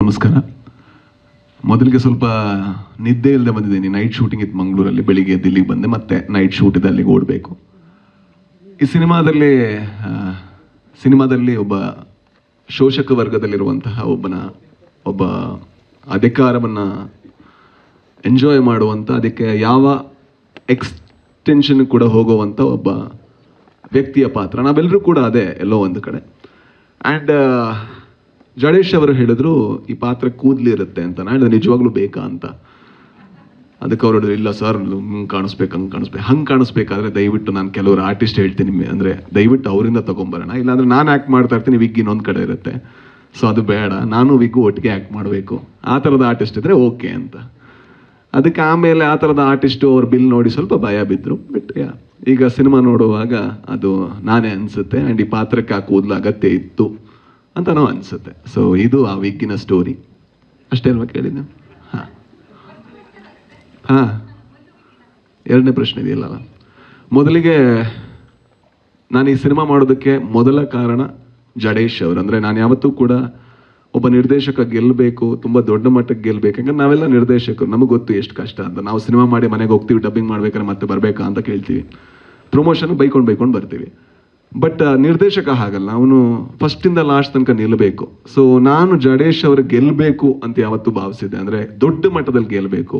ನಮಸ್ಕಾರ. ಮೊದಲಿಗೆ ಸ್ವಲ್ಪ ನಿದ್ದೆ ಇಲ್ಲದೆ ಬಂದಿದ್ದೀನಿ. ನೈಟ್ ಶೂಟಿಂಗ್ ಇತ್ತು ಮಂಗಳೂರಲ್ಲಿ. ಬೆಳಿಗ್ಗೆ ದಿಲ್ಲಿಗೆ ಬಂದೆ, ಮತ್ತೆ ನೈಟ್ ಶೂಟ್ ಇದೆ, ಅಲ್ಲಿಗೆ ಓಡಬೇಕು. ಈ ಸಿನಿಮಾದಲ್ಲಿ ಒಬ್ಬ ಶೋಷಕ ವರ್ಗದಲ್ಲಿರುವಂತಹ ಒಬ್ಬ ಅಧಿಕಾರವನ್ನು ಎಂಜಾಯ್ ಮಾಡುವಂಥ, ಅದಕ್ಕೆ ಯಾವ ಎಕ್ಸ್ಟೆನ್ಷನ್ ಕೂಡ ಹೋಗುವಂಥ ಒಬ್ಬ ವ್ಯಕ್ತಿಯ ಪಾತ್ರ. ನಾವೆಲ್ಲರೂ ಕೂಡ ಅದೇ ಎಲ್ಲೋ ಒಂದು ಕಡೆ. ಆ್ಯಂಡ್ ಜಡೇಶ್ ಅವರು ಹೇಳಿದ್ರು ಈ ಪಾತ್ರ ಕೂದಲಿ ಇರುತ್ತೆ ಅಂತ. ನಾನು ಹೇಳಿದೆ ನಿಜವಾಗ್ಲೂ ಬೇಕಾ ಅಂತ. ಅದಕ್ಕೆ ಅವ್ರು ಹೇಳಿದ್ರು ಇಲ್ಲ ಸರ್, ಹಂಗೆ ಕಾಣಿಸ್ಬೇಕಾದ್ರೆ ದಯವಿಟ್ಟು ನಾನು ಕೆಲವರು ಆರ್ಟಿಸ್ಟ್ ಹೇಳ್ತೀನಿ, ಅಂದರೆ ದಯವಿಟ್ಟು ಅವರಿಂದ ತೊಗೊಂಬರೋಣ, ಇಲ್ಲಾಂದ್ರೆ ನಾನು ಆ್ಯಕ್ಟ್ ಮಾಡ್ತಾ ಇರ್ತೀನಿ, ವಿಗ್ ಇನ್ನೊಂದು ಕಡೆ ಇರುತ್ತೆ, ಸೊ ಅದು ಬೇಡ, ನಾನು ವಿಗ್ಗು ಒಟ್ಟಿಗೆ ಆ್ಯಕ್ಟ್ ಮಾಡಬೇಕು, ಆ ಥರದ ಆರ್ಟಿಸ್ಟ್ ಇದ್ದರೆ ಓಕೆ ಅಂತ. ಅದಕ್ಕೆ ಆಮೇಲೆ ಆ ಥರದ ಆರ್ಟಿಸ್ಟು ಅವ್ರ ಬಿಲ್ ನೋಡಿ ಸ್ವಲ್ಪ ಭಯ ಬಿದ್ದರು. ಬಟ್ ಈಗ ಸಿನಿಮಾ ನೋಡುವಾಗ ಅದು ನಾನೇ ಅನಿಸುತ್ತೆ. ಆ್ಯಂಡ್ ಈ ಪಾತ್ರಕ್ಕೆ ಆ ಕೂದಲು ಅಗತ್ಯ ಇತ್ತು ಅಂತ ನಾವು ಅನಿಸುತ್ತೆ. ಸೊ ಇದು ಆ ವಿಗ್ಗಿನ ಸ್ಟೋರಿ ಅಷ್ಟೇ ಅಲ್ವಾ ಕೇಳಿದ್ದೆ? ಹಾಂ ಎರಡನೇ ಪ್ರಶ್ನೆ ಇದೆಯಲ್ಲ. ಮೊದಲಿಗೆ ನಾನು ಈ ಸಿನಿಮಾ ಮಾಡೋದಕ್ಕೆ ಮೊದಲ ಕಾರಣ ಜಡೇಶ್ ಅವರು. ಅಂದರೆ ನಾನು ಯಾವತ್ತೂ ಕೂಡ ಒಬ್ಬ ನಿರ್ದೇಶಕ ಗೆಲ್ಲಬೇಕು, ತುಂಬ ದೊಡ್ಡ ಮಟ್ಟಕ್ಕೆ ಗೆಲ್ಲಬೇಕು. ಯಾಕಂದ್ರೆ ನಾವೆಲ್ಲ ನಿರ್ದೇಶಕರು, ನಮಗೆ ಗೊತ್ತು ಎಷ್ಟು ಕಷ್ಟ ಅಂತ. ನಾವು ಸಿನಿಮಾ ಮಾಡಿ ಮನೆಗೆ ಹೋಗ್ತೀವಿ, ಡಬ್ಬಿಂಗ್ ಮಾಡ್ಬೇಕಾದ್ರೆ ಮತ್ತೆ ಬರಬೇಕಾ ಅಂತ ಕೇಳ್ತೀವಿ, ಪ್ರಮೋಷನ್ ಬೈಕೊಂಡು ಬರ್ತೀವಿ. ಬಟ್ ನಿರ್ದೇಶಕ ಹಾಗಲ್ಲ, ಅವನು ಫಸ್ಟಿಂದ ಲಾಸ್ಟ್ ತನಕ ನಿಲ್ಲಬೇಕು. ಸೊ ನಾನು ಜಡೇಶ್ ಅವ್ರಿಗೆ ಗೆಲ್ಲಬೇಕು ಅಂತ ಯಾವತ್ತೂ ಭಾವಿಸಿದ್ದೆ. ಅಂದರೆ ದೊಡ್ಡ ಮಟ್ಟದಲ್ಲಿ ಗೆಲ್ಲಬೇಕು,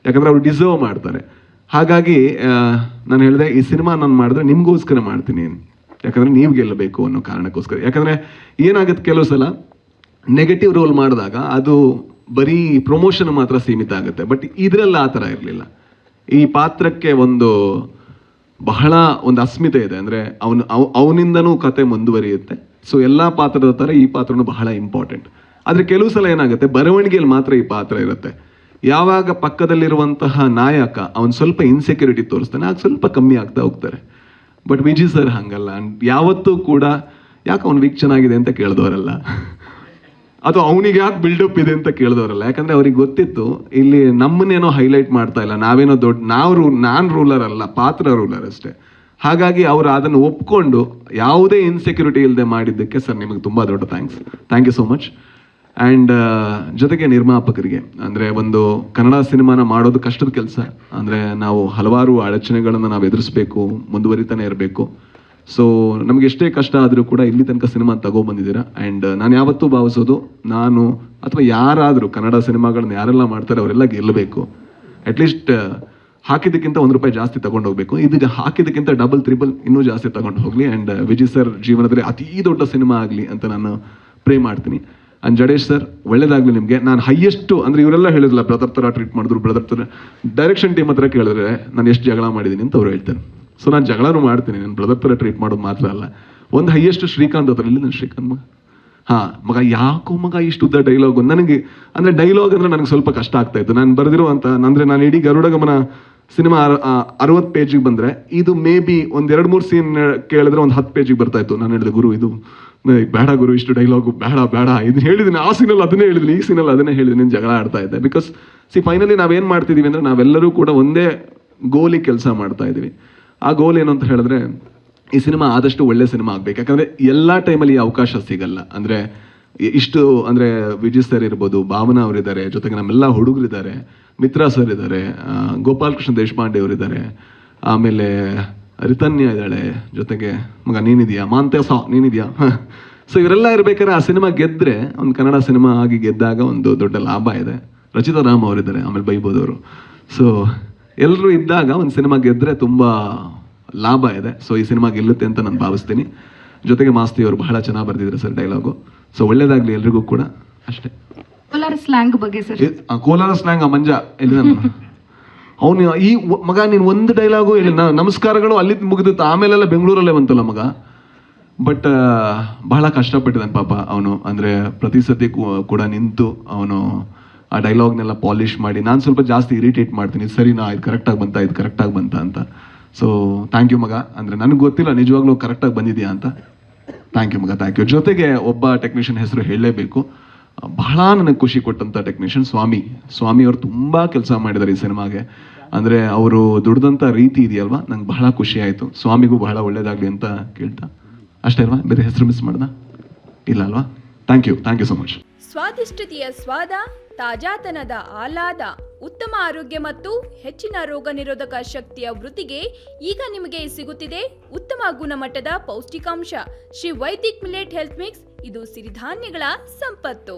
ಯಾಕಂದರೆ ಅವ್ರು ಡಿಸರ್ವ್ ಮಾಡ್ತಾರೆ. ಹಾಗಾಗಿ ನಾನು ಹೇಳಿದೆ ಈ ಸಿನಿಮಾ ನಾನು ಮಾಡಿದ್ರೆ ನಿಮಗೋಸ್ಕರ ಮಾಡ್ತೀನಿ, ಯಾಕಂದರೆ ನೀವು ಗೆಲ್ಲಬೇಕು ಅನ್ನೋ ಕಾರಣಕ್ಕೋಸ್ಕರ. ಯಾಕಂದರೆ ಏನಾಗುತ್ತೆ, ಕೆಲವು ಸಲ ನೆಗೆಟಿವ್ ರೋಲ್ ಮಾಡಿದಾಗ ಅದು ಬರೀ ಪ್ರಮೋಷನ್ ಮಾತ್ರ ಸೀಮಿತ ಆಗುತ್ತೆ. ಬಟ್ ಇದರೆಲ್ಲ ಆ ಥರ ಇರಲಿಲ್ಲ. ಈ ಪಾತ್ರಕ್ಕೆ ಬಹಳ ಒಂದು ಅಸ್ಮಿತೆ ಇದೆ. ಅಂದರೆ ಅವನಿಂದನೂ ಕತೆ ಮುಂದುವರಿಯುತ್ತೆ. ಸೊ ಎಲ್ಲ ಪಾತ್ರದ ಥರ ಈ ಪಾತ್ರನೂ ಬಹಳ ಇಂಪಾರ್ಟೆಂಟ್. ಆದರೆ ಕೆಲವು ಸಲ ಏನಾಗುತ್ತೆ, ಬರವಣಿಗೆಯಲ್ಲಿ ಮಾತ್ರ ಈ ಪಾತ್ರ ಇರುತ್ತೆ. ಯಾವಾಗ ಪಕ್ಕದಲ್ಲಿರುವಂತಹ ನಾಯಕ ಅವನು ಸ್ವಲ್ಪ ಇನ್ಸೆಕ್ಯೂರಿಟಿ ತೋರಿಸ್ತಾನೆ, ಆಗ ಸ್ವಲ್ಪ ಕಮ್ಮಿ ಆಗ್ತಾ ಹೋಗ್ತಾರೆ. ಬಟ್ ವಿಜಯ್ ಸರ್ ಹಂಗಲ್ಲ. ಯಾವತ್ತೂ ಕೂಡ ಯಾಕೆ ಅವ್ನು ವಿಗ್ ಚೆನ್ನಾಗಿದೆ ಅಂತ ಕೇಳಿದವರಲ್ಲ, ಅಥವಾ ಅವನಿಗೆ ಯಾಕೆ ಬಿಲ್ಡಪ್ ಇದೆ ಅಂತ ಕೇಳಿದವರಲ್ಲ. ಯಾಕಂದರೆ ಅವ್ರಿಗೆ ಗೊತ್ತಿತ್ತು ಇಲ್ಲಿ ನಮ್ಮನ್ನೇನೋ ಹೈಲೈಟ್ ಮಾಡ್ತಾ ಇಲ್ಲ, ನಾವೇನೋ ನಾನು ರೂಲರ್ ಅಲ್ಲ, ಪಾತ್ರ ರೂಲರ್ ಅಷ್ಟೇ. ಹಾಗಾಗಿ ಅವರು ಅದನ್ನು ಒಪ್ಕೊಂಡು ಯಾವುದೇ ಇನ್ಸೆಕ್ಯೂರಿಟಿ ಇಲ್ಲದೆ ಮಾಡಿದ್ದಕ್ಕೆ ಸರ್ ನಿಮಗೆ ತುಂಬ ದೊಡ್ಡ thank you so much. And ಜೊತೆಗೆ ನಿರ್ಮಾಪಕರಿಗೆ, ಅಂದರೆ ಒಂದು ಕನ್ನಡ ಸಿನಿಮಾನ ಮಾಡೋದು ಕಷ್ಟದ ಕೆಲಸ. ಅಂದರೆ ನಾವು ಹಲವಾರು ಅಡಚಣೆಗಳನ್ನು ನಾವು ಎದುರಿಸ್ಬೇಕು, ಮುಂದುವರಿತಾನೆ ಇರಬೇಕು. ಸೊ ನಮಗೆ ಎಷ್ಟೇ ಕಷ್ಟ ಆದರೂ ಕೂಡ ಇಲ್ಲಿ ತನಕ ಸಿನಿಮಾ ತಗೊಬಂದಿದ್ದೀರಾ. ಆ್ಯಂಡ್ ನಾನು ಯಾವತ್ತೂ ಭಾವಿಸೋದು, ನಾನು ಅಥವಾ ಯಾರಾದರೂ ಕನ್ನಡ ಸಿನಿಮಾಗಳನ್ನ ಯಾರೆಲ್ಲ ಮಾಡ್ತಾರೆ ಅವರೆಲ್ಲ ಗೆಲ್ಲಬೇಕು. ಅಟ್ಲೀಸ್ಟ್ ಹಾಕಿದ್ದಕ್ಕಿಂತ ₹1 ಜಾಸ್ತಿ ತಗೊಂಡು ಹೋಗಬೇಕು. ಇದು ಹಾಕಿದ್ದಕ್ಕಿಂತ ಡಬಲ್ ತ್ರಿಬಲ್ ಇನ್ನೂ ಜಾಸ್ತಿ ತಗೊಂಡು ಹೋಗಲಿ. ಆ್ಯಂಡ್ ವಿಜಯ್ ಸರ್ ಜೀವನದಲ್ಲಿ ಅತೀ ದೊಡ್ಡ ಸಿನಿಮಾ ಆಗಲಿ ಅಂತ ನಾನು ಪ್ರೇ ಮಾಡ್ತೀನಿ. ಆ್ಯಂಡ್ ಜಡೇಶ್ ಸರ್ ಒಳ್ಳೇದಾಗಲಿ ನಿಮಗೆ. ನಾನು ಹೈಯೆಸ್ಟು, ಅಂದರೆ ಇವರೆಲ್ಲ ಹೇಳಿದ್ರಲ್ಲ ಬ್ರದರ್ ಥರ ಟ್ರೀಟ್ ಮಾಡಿದ್ರು, ಬ್ರದರ್ ಥರ ಡೈರೆಕ್ಷನ್ ಟೀಮ್ ಹತ್ರ ಕೇಳಿದ್ರೆ ನಾನು ಎಷ್ಟು ಜಗಳ ಮಾಡಿದ್ದೀನಿ ಅಂತ ಅವ್ರು ಹೇಳ್ತಾರೆ. ಸೊ ನಾನು ಜಗಳನೂ ಮಾಡ್ತೀನಿ, ನಾನು ಬ್ರದರ್ ಥರ ಟ್ರೀಟ್ ಮಾಡೋದು ಮಾತ್ರ ಅಲ್ಲ. ಒಂದು ಹೈಯೆಸ್ಟ್ ಶ್ರೀಕಾಂತ್ ಹತ್ರ, ಇಲ್ಲಿ ನನ್ನ ಶ್ರೀಕಾಂತ್ ಮಗ ಯಾಕೋ ಇಷ್ಟು ಉದ್ದ ಡೈಲಾಗು ನನಗೆ. ಅಂದರೆ ಡೈಲಾಗ್ ಅಂದರೆ ನನಗೆ ಸ್ವಲ್ಪ ಕಷ್ಟ ಆಗ್ತಾಯಿತ್ತು. ನಾನು ಬರೆದಿರುವಂಥ, ಅಂದರೆ ನಾನು ಇಡೀ ಗರುಡ ಗಮನ ಸಿನಿಮಾ 60 ಪೇಜಿಗೆ ಬಂದರೆ ಇದು ಮೇ ಬಿ ಒಂದು 2-3 ಸೀನ್ ಕೇಳಿದ್ರೆ ಒಂದು 10 ಪೇಜಿಗೆ ಬರ್ತಾಯಿತ್ತು. ನಾನು ಹೇಳಿದೆ ಗುರು ಇದು ಬೇಡ ಗುರು, ಇಷ್ಟು ಡೈಲಾಗು ಬೇಡ ಇದು ಹೇಳಿದ್ದೀನಿ, ಆ ಸೀನಲ್ಲಿ ಅದನ್ನೇ ಹೇಳಿದ್ದೀನಿ, ಈ ಸೀನಲ್ಲಿ ಅದನ್ನೇ ಹೇಳಿದ್ದೀನಿ, ಜಗಳ ಆಡ್ತಾ ಇದ್ದೆ. ಬಿಕಾಸ್ ಫೈನಲಿ ನಾವೇನು ಮಾಡ್ತಿದ್ದೀವಿ ಅಂದರೆ ನಾವೆಲ್ಲರೂ ಕೂಡ ಒಂದೇ ಗೋಲಿಗೆ ಕೆಲಸ ಮಾಡ್ತಾ ಇದ್ದೀವಿ. ಆ ಗೋಲ್ ಏನು ಅಂತ ಹೇಳಿದ್ರೆ ಈ ಸಿನಿಮಾ ಆದಷ್ಟು ಒಳ್ಳೆ ಸಿನಿಮಾ ಆಗಬೇಕು. ಯಾಕಂದರೆ ಎಲ್ಲ ಟೈಮಲ್ಲಿ ಈ ಅವಕಾಶ ಸಿಗಲ್ಲ. ಅಂದರೆ ಅಂದರೆ ವಿಜಯ್ ಸರ್ ಇರ್ಬೋದು, ಭಾವನಾ ಅವರಿದ್ದಾರೆ, ಜೊತೆಗೆ ನಮ್ಮೆಲ್ಲ ಹುಡುಗರಿದ್ದಾರೆ, ಮಿತ್ರಾ ಸರ್ ಇದ್ದಾರೆ, ಗೋಪಾಲಕೃಷ್ಣ ದೇಶಪಾಂಡೆ ಅವರಿದ್ದಾರೆ, ಆಮೇಲೆ ರಿತನ್ಯ ಇದ್ದಾಳೆ, ಜೊತೆಗೆ ಮಗ ನೀನಿದೆಯಾ, ನೀನಿದೆಯಾ. ಸೊ ಇವರೆಲ್ಲ ಇರ್ಬೇಕಾದ್ರೆ ಆ ಸಿನಿಮಾ ಗೆದ್ದರೆ, ಒಂದು ಕನ್ನಡ ಸಿನಿಮಾ ಆಗಿ ಗೆದ್ದಾಗ ಒಂದು ದೊಡ್ಡ ಲಾಭ ಇದೆ. ರಚಿತಾ ರಾಮ್ ಅವರಿದ್ದಾರೆ, ಆಮೇಲೆ ಬೈಬೋದವರು. ಸೊ ಎಲ್ಲರೂ ಇದ್ದಾಗ ಒಂದು ಸಿನಿಮಾ ಗೆದ್ದರೆ ತುಂಬ ಲಾಭ ಇದೆ. ಸೊ ಈ ಸಿನಿಮಾ ಗೆಲ್ಲುತ್ತೆ ಅಂತ ನಾನು ಭಾವಿಸ್ತೀನಿ. ಜೊತೆಗೆ ಮಾಸ್ತಿ ಅವರು ಬಹಳ ಚೆನ್ನಾಗಿ ಬರೆದಿದ್ದಾರೆ ಸರ್ ಡೈಲಾಗು. ಸೊ ಒಳ್ಳೇದಾಗಲಿ ಎಲ್ರಿಗೂ ಕೂಡ, ಅಷ್ಟೇ. ಕೋಲಾರ ಸ್ಲ್ಯಾಂಗ್ ಬಗ್ಗೆ ಸರ್. ಕೋಲಾರ ಸ್ಲ್ಯಾಂಗ್ ಮಂಜ ಇಲ್ಲಿ ಅವನು ಈ ಮಗ ನೀನು ಒಂದು ಡೈಲಾಗು ಇಲ್ಲಿ ನಮಸ್ಕಾರಗಳು ಅಲ್ಲಿ ಮುಗಿದಿತ್ತು, ಆಮೇಲೆಲ್ಲ ಬೆಂಗಳೂರಲ್ಲೇ ಬಂತಲ್ಲ ಮಗ. ಬಟ್ ಬಹಳ ಕಷ್ಟಪಟ್ಟಿದ್ದಾನೆ ಪಾಪ ಅವನು. ಅಂದರೆ ಪ್ರತಿ ಸತಿ ಕೂಡ ನಿಂತು ಅವನು ಆ ಡೈಲಾಗ್ನೆಲ್ಲ ಪಾಲಿಷ್ ಮಾಡಿ, ನಾನು ಸ್ವಲ್ಪ ಜಾಸ್ತಿ ಇರಿಟೇಟ್ ಮಾಡ್ತೀನಿ, ಸರಿನಾ ಇದು ಕರೆಕ್ಟಾಗಿ ಬಂತ ಅಂತ. ಸೊ ಥ್ಯಾಂಕ್ ಯು ಮಗ. ಅಂದರೆ ನನಗೆ ಗೊತ್ತಿಲ್ಲ ನಿಜವಾಗ್ಲೂ ಕರೆಕ್ಟಾಗಿ ಬಂದಿದೆಯಾ ಅಂತ. ಥ್ಯಾಂಕ್ ಯು ಮಗ, ಥ್ಯಾಂಕ್ ಯು. ಜೊತೆಗೆ ಒಬ್ಬ ಟೆಕ್ನಿಷಿಯನ್ ಹೆಸರು ಹೇಳಲೇಬೇಕು, ಬಹಳ ನನಗೆ ಖುಷಿ ಕೊಟ್ಟಂಥ ಟೆಕ್ನಿಷಿಯನ್ ಸ್ವಾಮಿ ಅವರು ತುಂಬ ಕೆಲಸ ಮಾಡಿದ್ದಾರೆ ಈ ಸಿನಿಮಾಗೆ. ಅಂದರೆ ಅವರು ದುಡ್ದಂಥ ರೀತಿ ಇದೆಯಲ್ವಾ, ನಂಗೆ ಬಹಳ ಖುಷಿ ಆಯಿತು. ಸ್ವಾಮಿಗೂ ಬಹಳ ಒಳ್ಳೇದಾಗಲಿ ಅಂತ ಕೇಳ್ತಾ ಅಷ್ಟೇ ಅಲ್ವಾ? ಬೇರೆ ಹೆಸರು ಮಿಸ್ ಮಾಡ್ದ ಇಲ್ಲ ಅಲ್ವಾ? Thank you so much. ಸ್ವಾದಿಷ್ಟತೆಯ ಸ್ವಾದ, ತಾಜಾತನದ ಆಹ್ಲಾದ, ಉತ್ತಮ ಆರೋಗ್ಯ ಮತ್ತು ಹೆಚ್ಚಿನ ರೋಗ ನಿರೋಧಕ ಶಕ್ತಿಯ ವೃದ್ಧಿಗೆ ಈಗ ನಿಮಗೆ ಸಿಗುತ್ತಿದೆ ಉತ್ತಮ ಗುಣಮಟ್ಟದ ಪೌಷ್ಟಿಕಾಂಶ Shri Vaidik millet health mix. ಇದು ಸಿರಿಧಾನ್ಯಗಳ ಸಂಪತ್ತು.